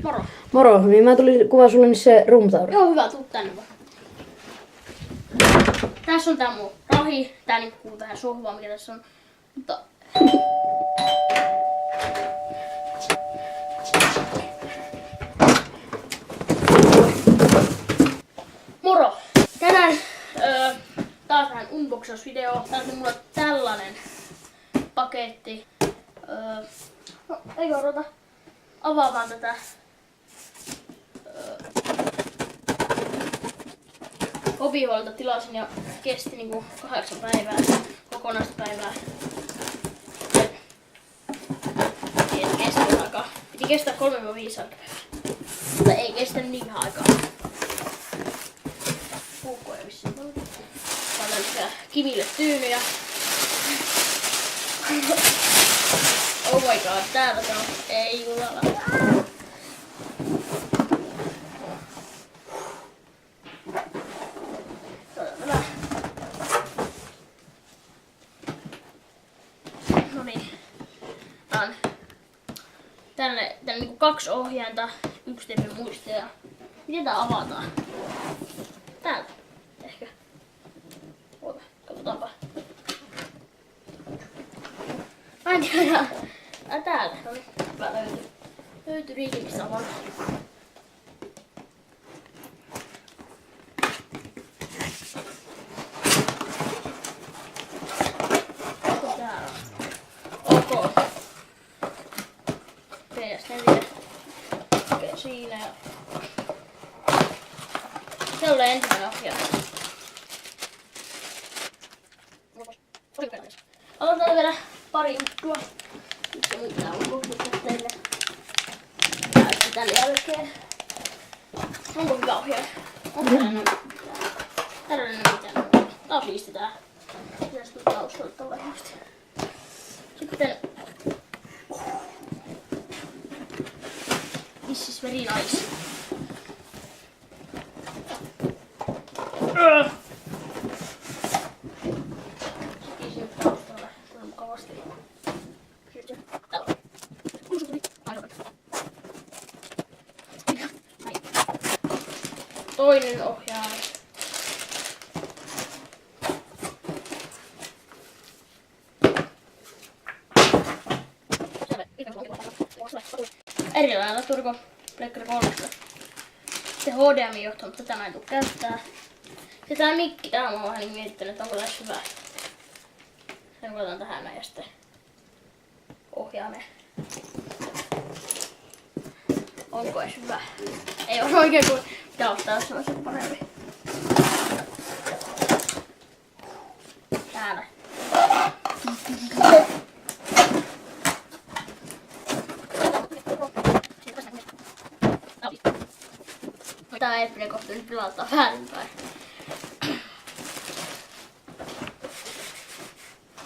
Moro. Moro, niin mä tulin kuvaa sulle niin se roomtour. Joo, hyvä, tuu tänne vaan. Tässä on tää mun rahi. Tää niinku kuuluu tähän sohvaan, mikä tässä on. Mutta... Moro! Tänään taas vähän unboxausvideo. Tää on mulla tällainen paketti. No, ei odota. Avaamaan tätä. Hobihoilta tilasin ja kesti niinku 8 päivää, kokonaista päivää. Ei kestä aikaa. Piti kestää 3-5 aikaa. Mutta ei kestänyt niin vähän aikaa. Puukkoja vissiin. Täällä on tämmösiä kiville tyynyjä. Oh my god, täällä se on. Ei jumala. Tänne niinku 2 ohjainta, 1 teppi muisteja. Miten tää avataan? Täältä. Ehkä. Oota, katsotaanpa. Ai niin, täältä. No niin, hyvä löytyy. Löytyy riikimistä avata. Okei, siinä ja... Se on ensimmäinen ohjaaja. Aloitetaan vielä pari juttua. Yksi on tää ulkopuolella teille. Tän jälkeen. Onko hyvä ohjaaja? Onko tällainen mitään? Tää on siisti tää. Pitäis tulla taustalta tällä hienosti. Sitten... This is very nice. Sekin sinne taustalle. Tulee mukavasti. Toinen ohjaaja. Erilainen Turko Pleikkari 3. Sitten HDMI-johto, mutta tätä mä en tuu käyttää. Ja tää mikki, tää on vähän niin miettinyt, että onko tässä hyvä. Sen koetaan tähän näin ja sitten ohjaamme. Onko edes hyvä? Ei ole oikein kuin pitää ottaa, jos on se parempi. Täällä. Tää eeppinen kohta nyt pilauttaa väärinpäin.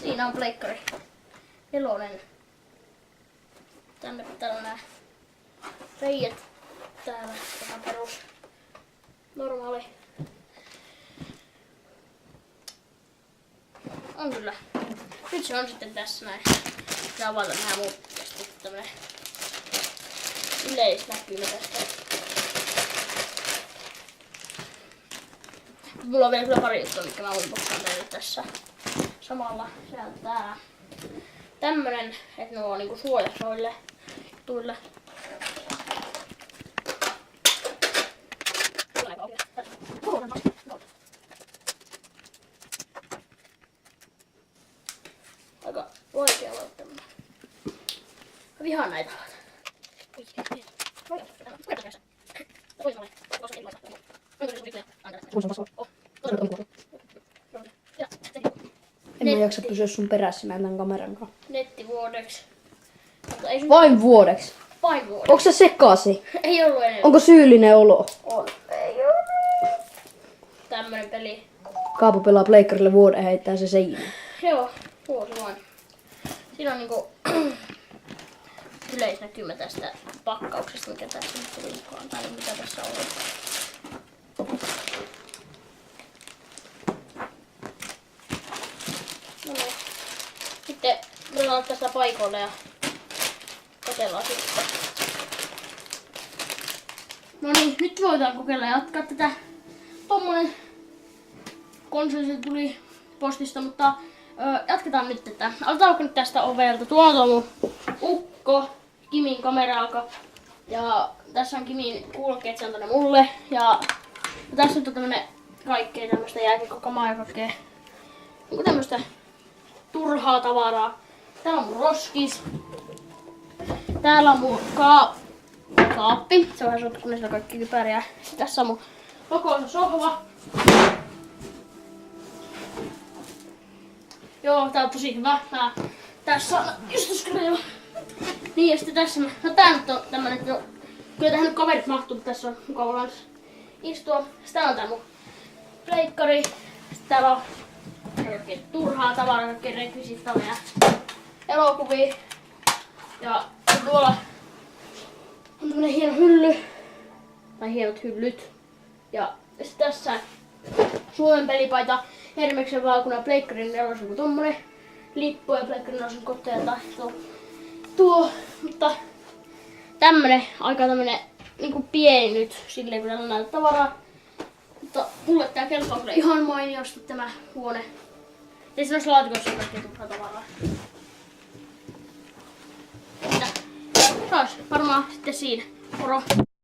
Siinä on Pleikkari 4. Tänne pitää olla nää reijät täällä. Tämä perus normaali. On kyllä. Nyt se on sitten tässä näin. Pitää avata vähän muut. Ja sitten tämmönen yleisnäkymä tästä. Mulla on vielä kyllä pari juttua, mitkä mä unboxaan teille tässä samalla. Sieltä tää. Tämmönen, että nuo on niinku suojas noille jutuille. Aika vaikea olla tämmönen. Mä vihaan näitä. En mä jaksa pysyä sun perässä tämän kameran kanssa. Nettivuodeksi. Vain vuodeksi. Vain vuodeksi. Onko se sekasi? Ei ollut enemmän. Onko syyllinen olo? On. Ei ole. Tämmönen peli. Kaapo pelaa pleikkarille vuoden ja heittää se seinään. Joo, vuosi vain. Siinä on niinku yleisnäkymä tästä pakkauksesta, mikä tässä nyt tuli mukaan. Tai mitä tässä on ollut. No niin. Sitten Otetaan tästä paikoille ja katsellaan sitten. No niin, nyt voidaan kokeilla jatkaa tätä. Tommonen konsoli se tuli postista, mutta jatketaan nyt tätä. Aloitetaanko nyt tästä ovelta? Tuolla on mun ukko, Kimin kamera-alka. Ja tässä on Kimin kuulokkeet, se on tonne mulle. Ja tässä on tämmönen kaikkea tämmöstä jääkiekkokamaa ja kaikkea niinku tämmöstä turhaa tavaraa. Täällä on mun roskis. Täällä on mun kaappi. Se on vähän sottu, kun siellä on kaikki kypäriä. Sitten tässä on mun kokoisa sohva. Joo, tää on tosi hyvä. Tässä on istuskreema. Niin ja sitten tässä no tää nyt on tämmönen, että no, kyllä tähän nyt kaverit mahtuu, tässä on mukava kans istua. Sitten täällä on tää mun pleikkari. Sitten täällä on kaikkea turhaa tavaraa, kaikkea rekvisiittaneja elokuvia. Ja tuolla on tämmönen hieno hylly. Tai hienot hyllyt. Ja sitten tässä Suomen pelipaita, Hermeksen valkoinen, Pleikkarin 4 on joku tommonen lippu ja Pleikkarin 4 koteja tai tuo. Mutta tämmönen aika tämmönen niinku pieni nyt silleen kun täällä on näitä tavaraa. Mutta mulle tää kelpaa kyllä ihan mainiosti tämä huone. Ja sitten noissa laatikoissa on kaikkea turhaa tavaraa. Se olisi varmaan sitten siinä. Moro!